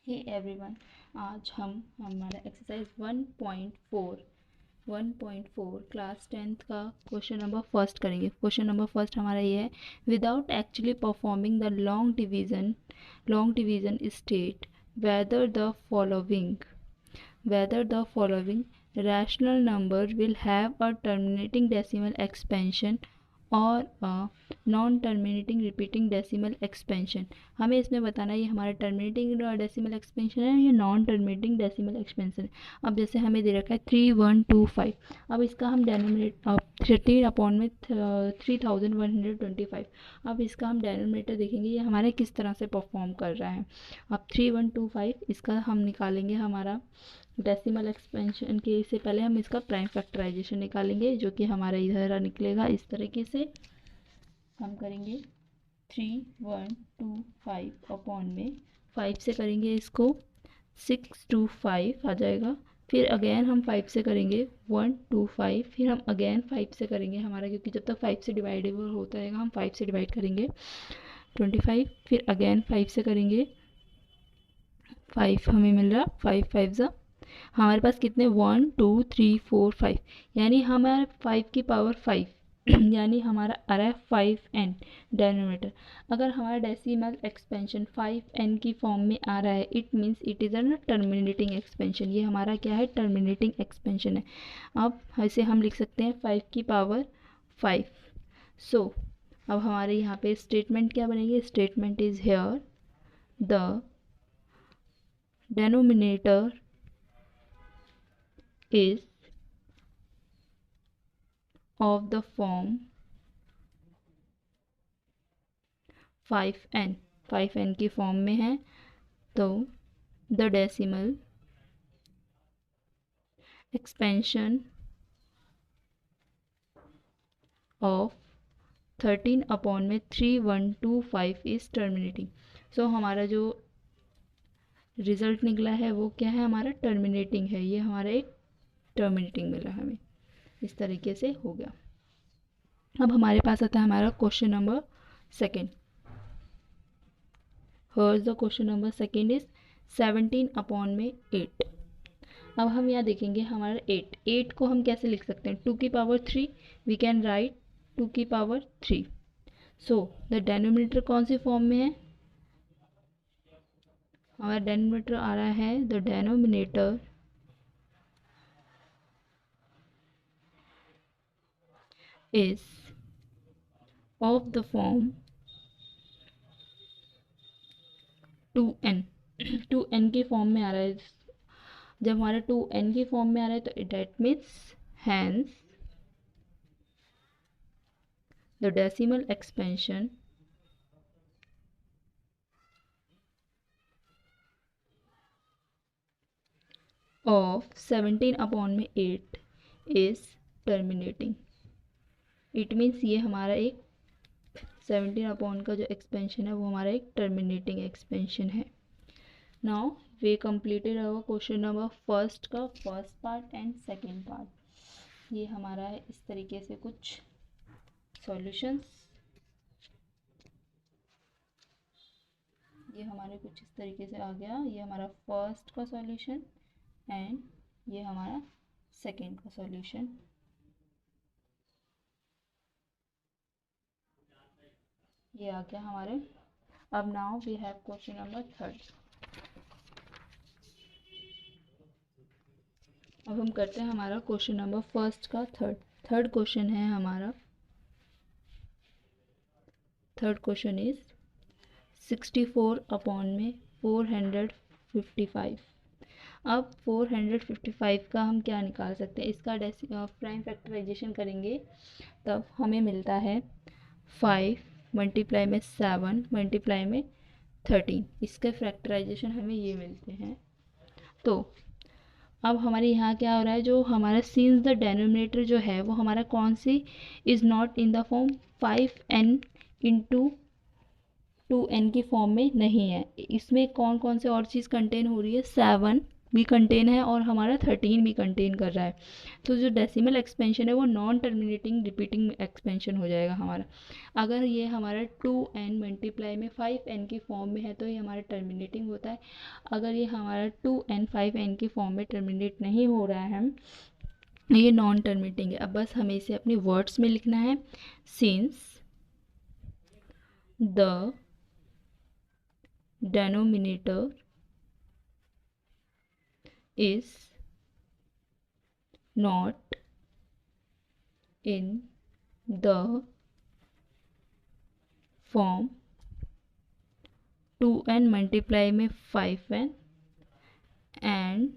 Hey everyone, आज हम हमारा एक्सरसाइज 1.4 क्लास 10th का क्वेश्चन नंबर फर्स्ट करेंगे। क्वेश्चन नंबर फर्स्ट हमारा ये है, without actually performing the long division state whether the following rational number will have a terminating decimal expansion और non terminating repeating decimal expansion. हमें इसमें बताना है ये हमारा टर्मिनेटिंग डेसिमल एक्सपेंशन है या नॉन टर्मिनेटिंग डेसिमल एक्सपेंशन है। अब जैसे हमें दे रखा है 3125, अब इसका हम डेनोमिनेट 13 अपॉन में 3125, अब इसका हम डेनोमिनेटर देखेंगे ये हमारे किस तरह से परफॉर्म कर रहा है। अब 3125 इसका हम निकालेंगे हमारा डेसिमल एक्सपेंशन के से पहले हम इसका प्राइम फैक्टराइजेशन निकालेंगे, जो कि हमारा इधर निकलेगा इस तरीके से। हम करेंगे 3125 अपॉन में 5 से करेंगे इसको 625 आ जाएगा। फिर अगेन हम 5 से करेंगे 125, फिर हम अगेन 5 से करेंगे हमारा, क्योंकि जब तक 5 से डिवाइडेबल होता रहेगा हम 5 से डिवाइड करेंगे 25, फिर अगेन 5 से करेंगे 5 हमें मिल रहा 5 5 ज़ा हमारे पास कितने 1 2 3 4 5, यानी हमारे 5 की पावर 5 यानी हमारा आ रहा है 5n डेनोमिनेटर। अगर हमारा डेसिमल एक्सपेंशन 5n की फॉर्म में आ रहा है, it means it is a terminating expansion. ये हमारा क्या है, टर्मिनेटिंग एक्सपेंशन है। अब ऐसे हम लिख सकते हैं 5 की पावर 5। सो अब हमारे यहाँ पे स्टेटमेंट क्या बनेगी, statement is here the denominator is of the form 5n की फॉर्म में है, तो the decimal expansion of 13 upon में 3125 इज टर्मिनेटिंग। सो हमारा जो रिजल्ट निकला है वो क्या है, हमारा टर्मिनेटिंग है। ये हमारा एक टर्मिनेटिंग मिला हमें, इस तरीके से हो गया। अब हमारे पास आता है हमारा question number second. Here's the question number second is 17 upon में 8। अब हम यहाँ देखेंगे हमारा 8 को हम कैसे लिख सकते हैं, 2 की पावर 3 वी कैन राइट 2 की पावर 3। सो द डेनोमिनेटर कौन सी फॉर्म में है, हमारा डेनोमिनेटर आ रहा है, the denominator is of the form 2n 2n की फॉर्म में आ रहा है। जब हमारा 2n की फॉर्म में आ रहा है तो that means hence the decimal expansion of 17 upon में 8 इज टर्मिनेटिंग। इट मीन्स ये हमारा एक 17 अपॉन का जो एक्सपेंशन है वो हमारा एक टर्मिनेटिंग एक्सपेंशन है। Now we completed our question number first का first part and second part. ये हमारा है इस तरीके से कुछ सॉल्यूशंस, ये हमारे कुछ इस तरीके से आ गया। ये हमारा फर्स्ट का सॉल्यूशन एंड ये हमारा सेकेंड का सॉल्यूशन। ये आ गया हमारे। अब now we have question number third. अब हम करते हैं हमारा क्वेश्चन नंबर फर्स्ट का थर्ड क्वेश्चन है हमारा। थर्ड क्वेश्चन इज 64 अपॉन में 455। अब 455 का हम क्या निकाल सकते हैं, इसका प्राइम फैक्टराइजेशन करेंगे तब हमें मिलता है 5 मल्टीप्लाई में 7 मल्टीप्लाई में 13। इसके फैक्टराइजेशन हमें ये मिलते हैं। तो अब हमारे यहाँ क्या हो रहा है, जो हमारा सिंस द डेनोमिनेटर जो है वो हमारा कौन सी is not in the form 5n into 2n की फॉर्म में नहीं है। इसमें कौन कौन से और चीज़ कंटेन हो रही है, 7 भी कंटेन है और हमारा 13 भी कंटेन कर रहा है। तो जो डेसिमल एक्सपेंशन है वो नॉन टर्मिनेटिंग रिपीटिंग एक्सपेंशन हो जाएगा हमारा। अगर ये हमारा 2n मल्टीप्लाई में 5n की फॉर्म में है तो ये हमारा टर्मिनेटिंग होता है। अगर ये हमारा 2n 5n की फॉर्म में टर्मिनेट नहीं हो रहा है ये नॉन टर्मिनेटिंग है। अब बस हमें इसे अपने वर्ड्स में लिखना है। Since the denominator is not in the form 2n multiply में 5n and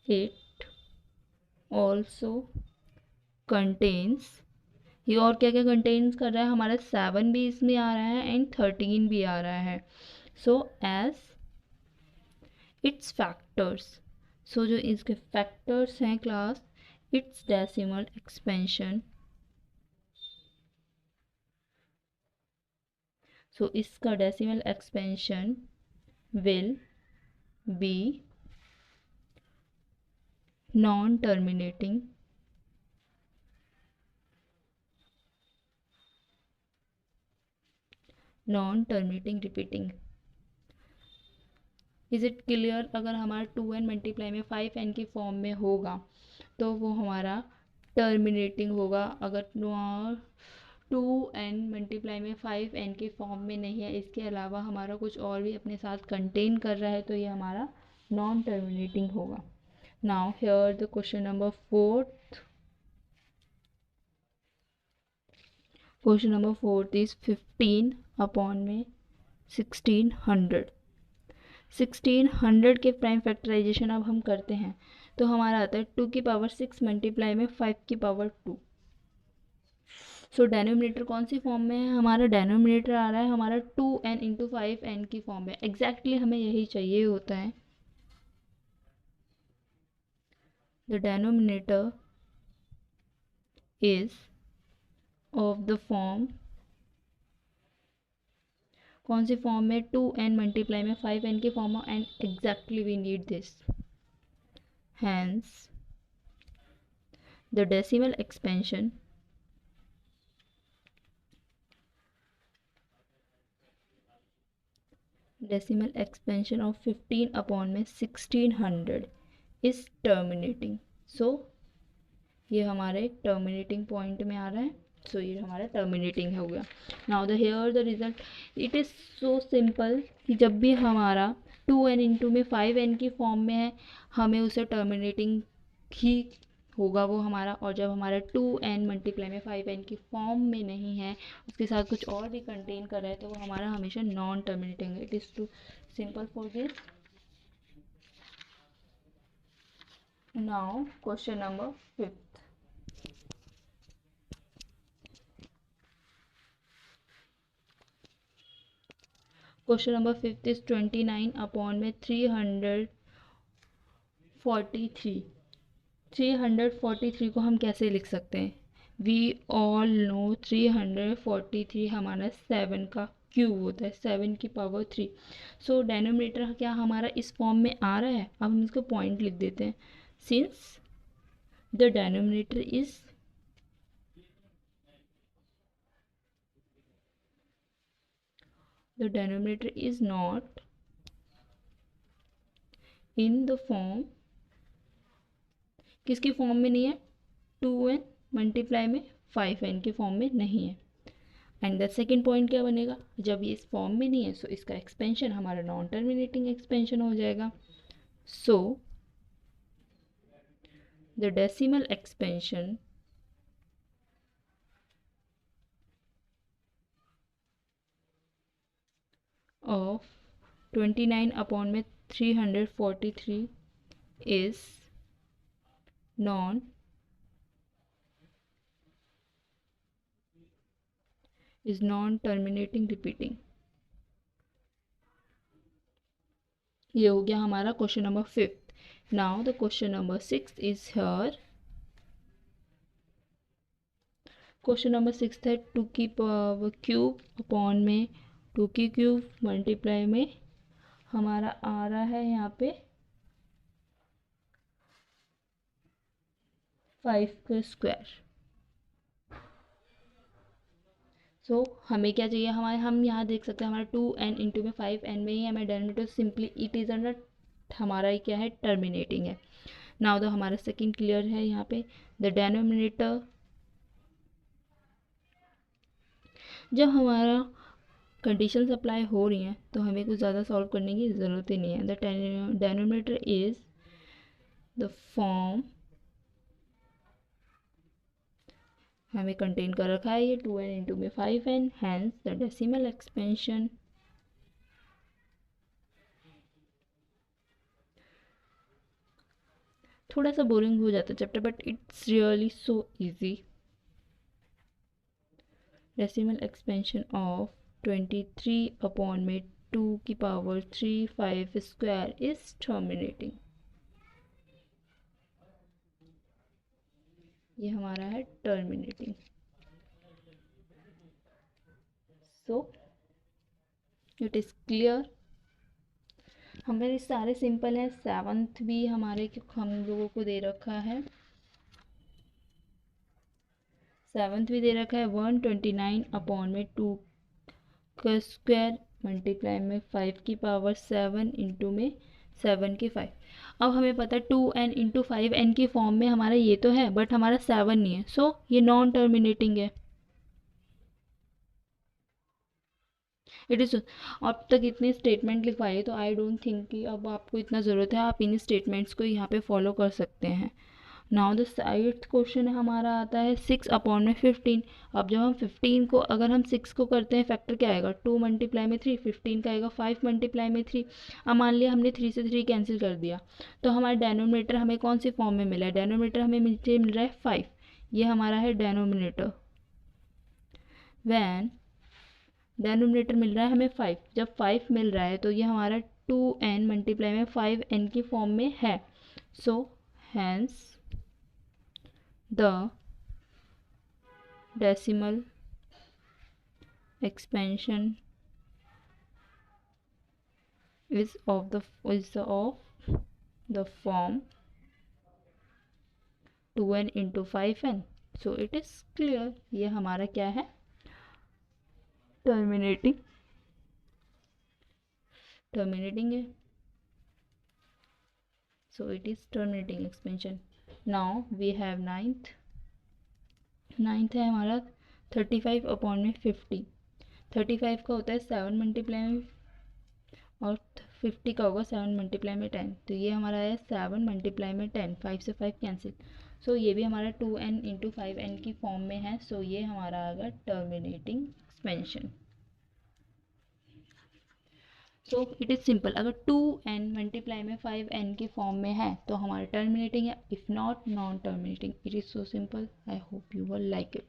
it also contains, ये और क्या क्या कंटेन्स कर रहा है हमारा 7 भी इसमें आ रहा है एंड 13 भी आ रहा है। सो एज इट्स फैक्टर्स, सो जो इसके फैक्टर्स हैं क्लास, इट्स डेसिमल एक्सपेंशन, सो इसका decimal expansion will be non terminating repeating. Is it clear? अगर हमारा 2n मल्टीप्लाई में 5n की फॉर्म में होगा तो वो हमारा टर्मिनेटिंग होगा। अगर 2n मल्टीप्लाई में 5n की फॉर्म में नहीं है, इसके अलावा हमारा कुछ और भी अपने साथ कंटेन कर रहा है तो ये हमारा नॉन टर्मिनेटिंग होगा। Now here the question number 4th। Question number 4th is 15 upon में 1600। 1600 के प्राइम फैक्टराइजेशन अब हम करते हैं तो हमारा आता है 2 की पावर 6 मल्टीप्लाई में 5 की पावर 2। सो डेनोमिनेटर कौन सी फॉर्म में है? हमारा डेनोमिनेटर आ रहा है हमारा 2n इंटू 5n की फॉर्म में। एग्जैक्टली हमें यही चाहिए होता है। The denominator is of the form, कौन सी फॉर्म में? 2n मल्टीप्लाई में 5n की form and exactly we need this. Hence the decimal expansion of 15 upon में 1600 इज टर्मिनेटिंग। सो ये हमारे टर्मिनेटिंग पॉइंट में आ रहा है। सो ये हमारा टर्मिनेटिंग हो गया। Now the here the result, it is so simple कि जब भी हमारा 2n इंटू में 5n की फॉर्म में है हमें उसे टर्मिनेटिंग ही होगा वो हमारा, और जब हमारा 2n मल्टीप्लाई में 5n की फॉर्म में नहीं है उसके साथ कुछ और भी कंटेन कर रहा है तो वो हमारा हमेशा नॉन टर्मिनेटिंग है। It is too simple for this. Now question number 5th। Question number 5th is 29 upon में 343। 343 को हम कैसे लिख सकते हैं? वी ऑल नो 343 हमारा 7 का क्यूब होता है, 7 की पावर 3। सो डेनोमिनेटर क्या हमारा इस फॉर्म में आ रहा है? अब हम इसको पॉइंट लिख देते हैं। Since the denominator is not in the form, किसकी फॉर्म में नहीं है? 2n मल्टीप्लाई में 5n की फॉर्म में नहीं है। एंड द सेकेंड पॉइंट क्या बनेगा? जब ये इस फॉर्म में नहीं है सो इसका एक्सपेंशन हमारा नॉन टर्मिनेटिंग एक्सपेंशन हो जाएगा। So the decimal expansion of 29 upon में 343 इज नॉन टर्मिनेटिंग रिपीटिंग। ये हो गया हमारा question number 5th। Now the question number 6th is here. Question number 6th है 2 की पावर क्यूब अपॉन में 2 की क्यूब मल्टीप्लाई में हमारा आ रहा है यहाँ पे 5 का स्क्वायर। सो हमें क्या चाहिए, हमारे हम यहाँ देख सकते हैं हमारा 2n इंटू में 5n में ही हमें denominator simply it is under, हमारा ये क्या है, टर्मिनेटिंग है। नाउ तो हमारा सेकंड क्लियर है। यहाँ पे द डेनोमिनेटर, जब हमारा कंडीशन अप्लाई हो रही हैं तो हमें कुछ ज़्यादा सॉल्व करने की ज़रूरत ही नहीं है। The denominator is the form, हमें कंटेन कर रखा है ये 2n इंटू में 5n, hence the decimal expansion थोड़ा सा बोरिंग हो जाता है chapter, but it's really so easy. Decimal expansion of 23 upon में 2 की पावर 3 5 स्क्वायर इज टर्मिनेटिंग। ये हमारा है terminating. So it is clear. हमारे सारे सिंपल हैं। सेवंथ भी हमारे हम लोगों को दे रखा है, सेवंथ भी दे रखा है 129 अपॉन में 2 का स्क्वायर मल्टीप्लाई में 5 की पावर 7 इंटू में 7 के 5। अब हमें पता है 2n इंटू 5n की फॉर्म में हमारा ये तो है, बट हमारा 7 नहीं है, सो ये नॉन टर्मिनेटिंग है। इट इज़, अब तक इतने स्टेटमेंट लिखवाए तो आई डोंट थिंक कि अब आपको इतना ज़रूरत है, आप इन स्टेटमेंट्स को यहाँ पे फॉलो कर सकते हैं। नाउ द एट्थ क्वेश्चन हमारा आता है 6 अपॉन में 15। अब जब हम 15 को, अगर हम 6 को करते हैं फैक्टर क्या आएगा, 2 मल्टीप्लाई में 3, 15 का आएगा 5 मल्टीप्लाई में 3। अब मान लिया हमने 3 से 3 कैंसिल कर दिया, तो हमारा डेनोमिनेटर हमें कौन सी फॉर्म में मिला है, डेनोमिनेटर हमें मिल रहा है 5। ये हमारा है डेनोमिनेटर। वैन डेनोमिनेटर मिल रहा है हमें 5, जब 5 मिल रहा है तो ये हमारा 2n मल्टीप्लाई में 5n की फॉर्म में है। So hence the decimal expansion is of the form 2n into 5n। so it is clear। ये हमारा क्या है, टर्मिनेटिंग है। so it is terminating expansion। now we have ninth है हमारा 35 अपॉन में 50। 35 का होता है 7 मल्टीप्लाई में, और 50 का होगा 7 मल्टीप्लाई में 10, तो ये हमारा है 7 मल्टीप्लाई में 10, 5 से 5 कैंसिल। सो ये भी हमारा 2n इंटू 5n की फॉर्म में है। सो ये हमारा आएगा terminating expansion. So it is simple, अगर 2n मल्टीप्लाई में 5n की फॉर्म में है तो हमारा टर्मिनेटिंग है, if not non terminating. It is so simple. I hope you will like it.